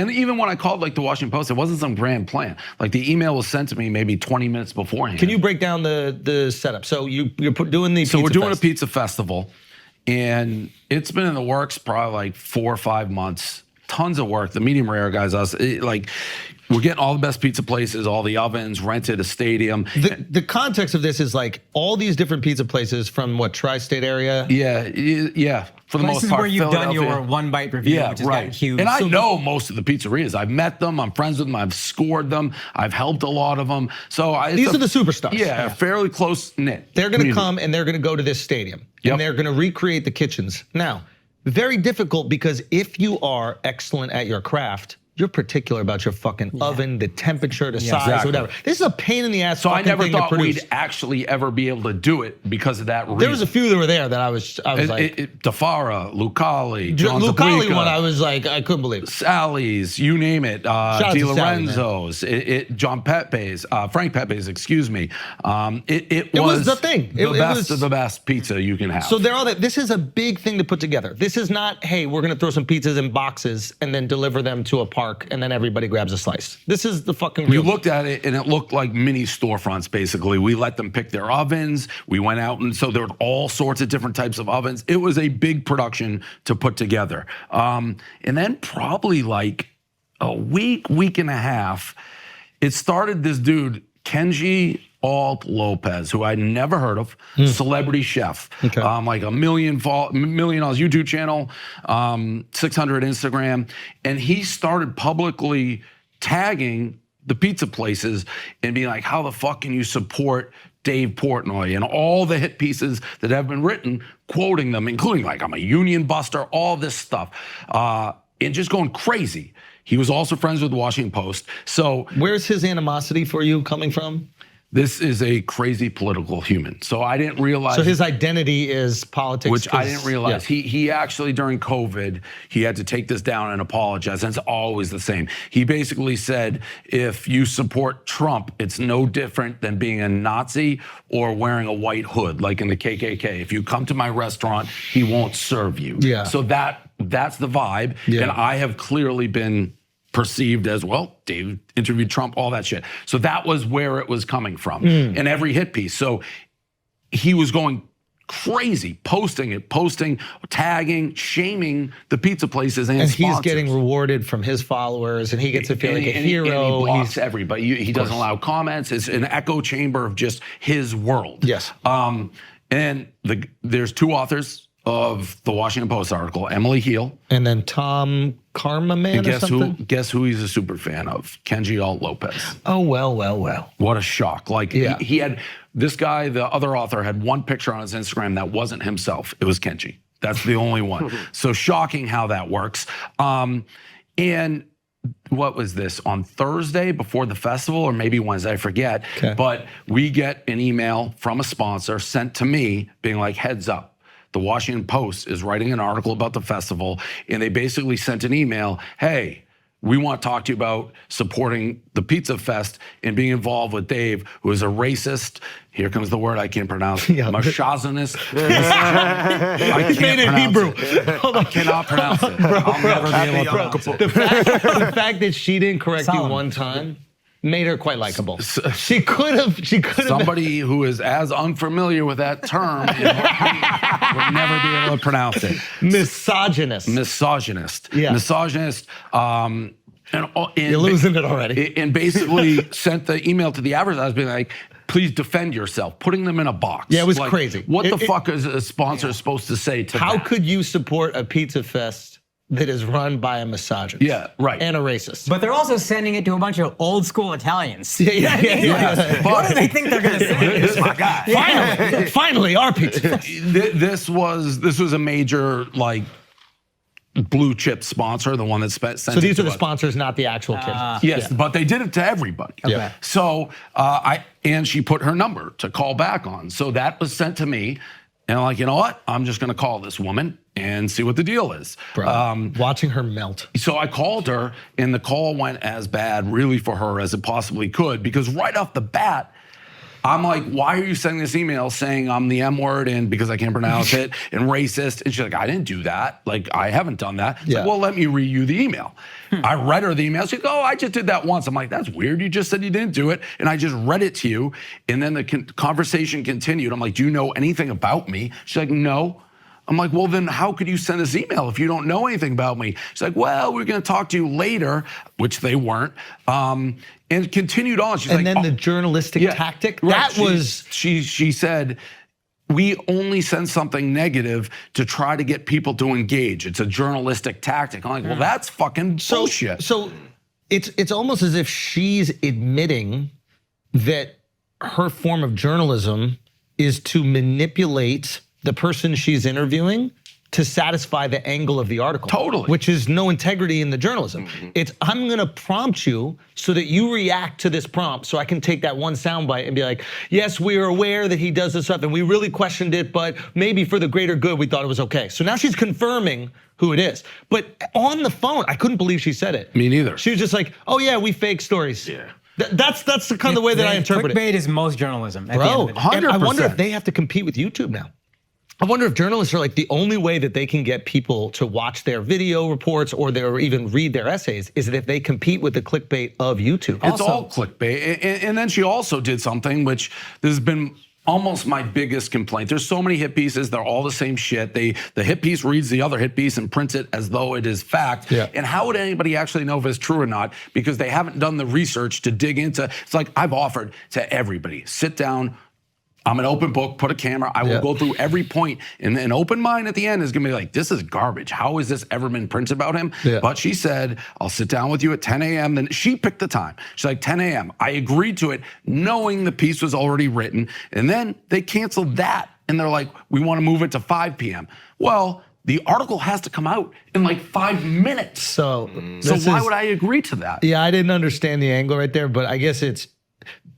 And even when I called like the Washington Post, it wasn't some grand plan. Like the email was sent to me maybe 20 minutes beforehand. Can you break down the setup? So you're doing the So we're doing a pizza festival, and it's been in the works probably like 4 or 5 months. Tons of work. The medium rare guys, we're getting all the best pizza places, all the ovens, rented a stadium. The context of this is like all these different pizza places from what, tri-state area? Yeah. For the most part, where you've done your one bite review, which has gotten huge. And I know most of the pizzerias. I've met them. I'm friends with them. I've scored them. I've helped a lot of them. So these are the superstars. Yeah, fairly close knit. They're going to come and they're going to go to this stadium and they're going to recreate the kitchens. Now, very difficult because if you are excellent at your craft, you're particular about your fucking oven, the temperature, the size, whatever. This is a pain in the ass. So I never thought we'd actually ever be able to do it because of that reason. There was a few that were there that I was like, Defara, Lucali, John Lucali Zabrica, one, I was like, I couldn't believe it. Sally's, you name it. Di Lorenzo's, John Pepe's, Frank Pepe's, excuse me. It was the thing. It was the best pizza you can have. So they're all that. This is a big thing to put together. This is not, hey, we're gonna throw some pizzas in boxes and then deliver them to a park and then everybody grabs a slice. This is the fucking real. You looked at it and it looked like mini storefronts, basically. We let them pick their ovens. We went out and so there were all sorts of different types of ovens. It was a big production to put together. And then probably like a week and a half, it started this dude, Kenji Al Lopez, who I'd never heard of, celebrity chef, like $1 million YouTube channel, 600 Instagram, and he started publicly tagging the pizza places and being like, how the fuck can you support Dave Portnoy and all the hit pieces that have been written, quoting them, including like, I'm a union buster, all this stuff, and just going crazy. He was also friends with the Washington Post. So where's his animosity for you coming from? This is a crazy political human. So I didn't realize. So his identity is politics. Which I didn't realize. Yeah. He actually, during COVID, he had to take this down and apologize. And it's always the same. He basically said, if you support Trump, it's no different than being a Nazi or wearing a white hood, like in the KKK. If you come to my restaurant, he won't serve you. Yeah. So that's the vibe. Yeah. And I have clearly been perceived as, well, Dave interviewed Trump, all that shit. So that was where it was coming from in every hit piece. So he was going crazy, posting, tagging, shaming the pizza places and sponsors. He's getting rewarded from his followers and he gets to feel like a hero. And he blocks everybody. He doesn't allow comments. It's an echo chamber of just his world. Yes. And there's 2 authors of the Washington Post article, Emily Heel. And then Tom Karmaman or something? Guess who he's a super fan of? Kenji Al Lopez. Oh, well. What a shock. Like, he had, this guy, the other author, had one picture on his Instagram that wasn't himself. It was Kenji. That's the only one. So shocking how that works. And what was this, on Thursday before the festival, or maybe Wednesday, I forget. But we get an email from a sponsor sent to me being like, heads up. The Washington Post is writing an article about the festival, and they basically sent an email, hey, we want to talk to you about supporting the Pizza Fest and being involved with Dave, who is a racist, here comes the word I can't pronounce, misogynist. I can't pronounce it. I cannot pronounce it. I'll never be able to pronounce it. The fact that she didn't correct you one time made her quite likable. She could have. Somebody who is as unfamiliar with that term would never be able to pronounce it. Misogynist. Yeah. Misogynist. And you're losing it already. And basically sent the email to the advertisers being like, please defend yourself, putting them in a box. Yeah, it was crazy. What the fuck is a sponsor supposed to say to How that? could you support a pizza fest that is run by a misogynist? Yeah, right. And a racist. But they're also sending it to a bunch of old school Italians. Yeah. What do they think they're going to say? This is my guy. Finally, our pizza. This was a major, like, blue chip sponsor, the one that sent So these are the sponsors, not the actual kids. Yes, but they did it to everybody. Okay. So and she put her number to call back on. So that was sent to me. And I'm like, you know what? I'm just gonna call this woman and see what the deal is. Bro, watching her melt. So I called her, and the call went as bad, really, for her as it possibly could, because right off the bat, I'm like, why are you sending this email saying I'm the M word and because I can't pronounce it and racist? And she's like, I didn't do that. Like, I haven't done that. It's like, well, let me read you the email. I read her the email. She's like, oh, I just did that once. I'm like, that's weird. You just said you didn't do it. And I just read it to you. And then the conversation continued. I'm like, do you know anything about me? She's like, no. I'm like, well, then how could you send this email if you don't know anything about me? She's like, well, we're going to talk to you later, which they weren't. And continued on. She's and like, then the journalistic tactic, right. that was... She said, we only send something negative to try to get people to engage. It's a journalistic tactic. I'm like, well, that's fucking bullshit. So it's almost as if she's admitting that her form of journalism is to manipulate the person she's interviewing to satisfy the angle of the article. Totally. Which is no integrity in the journalism. It's, I'm gonna prompt you so that you react to this prompt so I can take that one soundbite and be like, yes, we are aware that he does this stuff and we really questioned it, but maybe for the greater good, we thought it was okay. So now she's confirming who it is. But on the phone, I couldn't believe she said it. Me neither. She was just like, oh yeah, we fake stories. Yeah. That's the kind of way that I interpret it. Clickbait is most journalism. At the Bro, end of the day. and I wonder 100%. if they have to compete with YouTube now. I wonder if journalists are like the only way that they can get people to watch their video reports or even read their essays is that if they compete with the clickbait of YouTube. It's all clickbait. And then she also did something which has been almost my biggest complaint. There's so many hit pieces, they're all the same shit. The hit piece reads the other hit piece and prints it as though it is fact. Yeah. And how would anybody actually know if it's true or not? Because they haven't done the research to dig into. It's like I've offered to everybody, sit down, I'm an open book, put a camera, I will go through every point, and an open mind at the end is gonna be like, this is garbage. How has this ever been printed about him? Yeah. But she said, I'll sit down with you at 10 a.m. Then she picked the time. She's like, 10 a.m. I agreed to it, knowing the piece was already written. And then they canceled that. And they're like, we wanna move it to 5 p.m. Well, the article has to come out in like 5 minutes. So why would I agree to that? Yeah, I didn't understand the angle right there, but I guess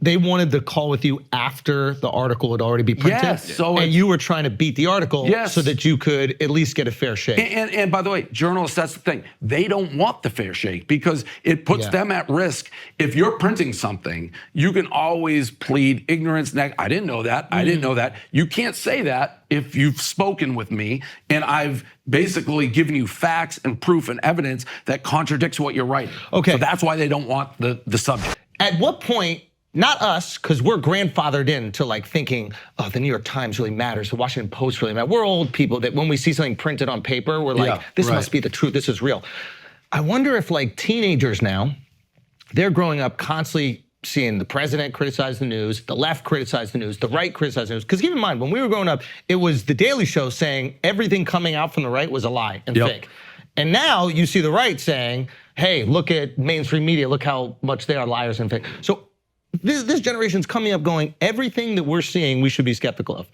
they wanted the call with you after the article would already be printed. Yes, so and you were trying to beat the article so that you could at least get a fair shake. And by the way, journalists, that's the thing. They don't want the fair shake because it puts them at risk. If you're printing something, you can always plead ignorance. I didn't know that. I didn't know that. You can't say that if you've spoken with me and I've basically given you facts and proof and evidence that contradicts what you're writing. Okay. So that's why they don't want the subject. At what point, not us, because we're grandfathered into like thinking, oh, the New York Times really matters, the Washington Post really matters. We're old people that when we see something printed on paper, we're like, this must be the truth, this is real. I wonder if like teenagers now, they're growing up constantly seeing the president criticize the news, the left criticize the news, the right criticize the news. Because keep in mind, when we were growing up, it was the Daily Show saying everything coming out from the right was a lie and fake. And now you see the right saying, hey, look at mainstream media, look how much they are liars and fake. So this generation's coming up going, everything that we're seeing, we should be skeptical of.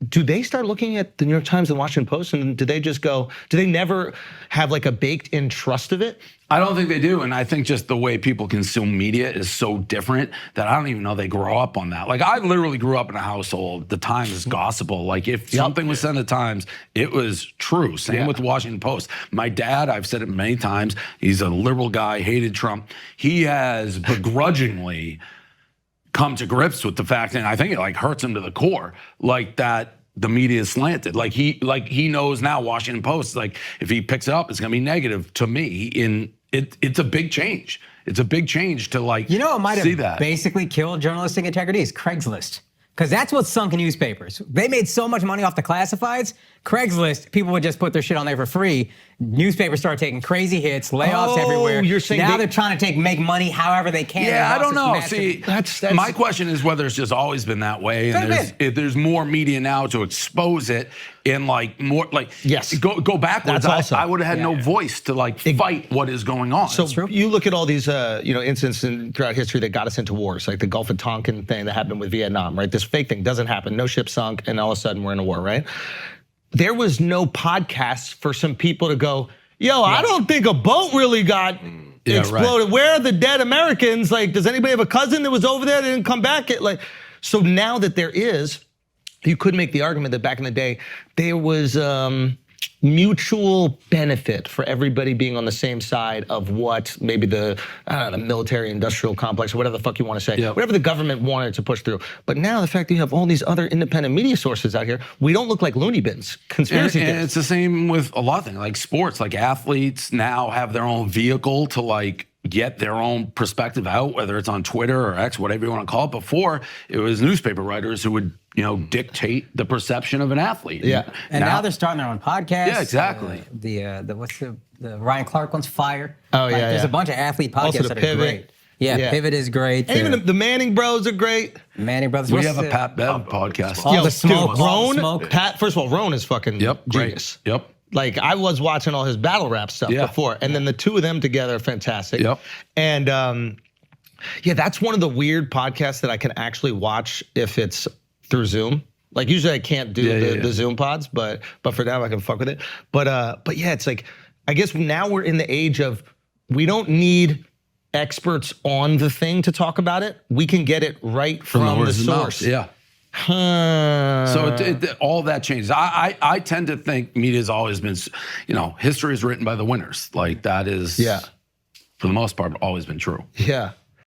Do they start looking at the New York Times and Washington Post and do they just go, do they never have like a baked in trust of it? I don't think they do, and I think just the way people consume media is so different that I don't even know they grow up on that. Like I literally grew up in a household, the Times is gospel. Like if something was said in the Times, it was true. Same with the Washington Post. My dad, I've said it many times, he's a liberal guy, hated Trump. He has begrudgingly come to grips with the fact, and I think it like hurts him to the core, like that the media is slanted. Like he knows now Washington Post, like if he picks it up, it's gonna be negative to me. It's a big change. It's a big change to like it might see have that. basically killed journalistic integrity is Craigslist. Because that's what sunk newspapers. They made so much money off the classifieds. Craigslist, people would just put their shit on there for free. Newspapers started taking crazy hits, layoffs everywhere. You're saying now they're trying to make money however they can. Yeah, I don't know. Massive. See, that's my question is whether it's just always been that way, and there's more media now to expose it, and like more like go backwards. I would have had no voice to like fight what is going on. So you look at all these incidents throughout history that got us into wars, like the Gulf of Tonkin thing that happened with Vietnam, right? This fake thing doesn't happen, no ship sunk, and all of a sudden we're in a war, right? There was no podcasts for some people to go, yo, I don't think a boat really got exploded. Right. Where are the dead Americans? Like, does anybody have a cousin that was over there that didn't come back? So now that there is, you could make the argument that back in the day, there was mutual benefit for everybody being on the same side of what maybe the military industrial complex or whatever the fuck you want to say, whatever the government wanted to push through. But now the fact that you have all these other independent media sources out here, we don't look like loony bins, conspiracy and theorists. it's the same with a lot of things, like sports. Like athletes now have their own vehicle to like get their own perspective out, whether it's on Twitter or X, whatever you want to call it. Before, it was newspaper writers who would, dictate the perception of an athlete. Yeah. And now they're starting their own podcast. Yeah, exactly. What's the Ryan Clark one's Fire? Oh, yeah, There's yeah. a bunch of athlete podcasts Also the that are Pivot. great. Yeah, Pivot is great. And even the Manning Bros are great. Manning Brothers. We What's have a the- Pat Bev podcast. All the smoke, dude, all the Roan, smoke. Pat, first of all, Roan is fucking genius. Yep. Like, I was watching all his battle rap stuff before, and then the two of them together are fantastic. Yep. And that's one of the weird podcasts that I can actually watch if it's through Zoom. Like, usually I can't do the Zoom pods, but for now I can fuck with it. But yeah, it's like, I guess now we're in the age of, we don't need experts on the thing to talk about it. We can get it right from the horse's mouth. source. Yeah. Huh. So all that changes. I tend to think media's always been, history is written by the winners. Like that is, for the most part, always been true. Yeah.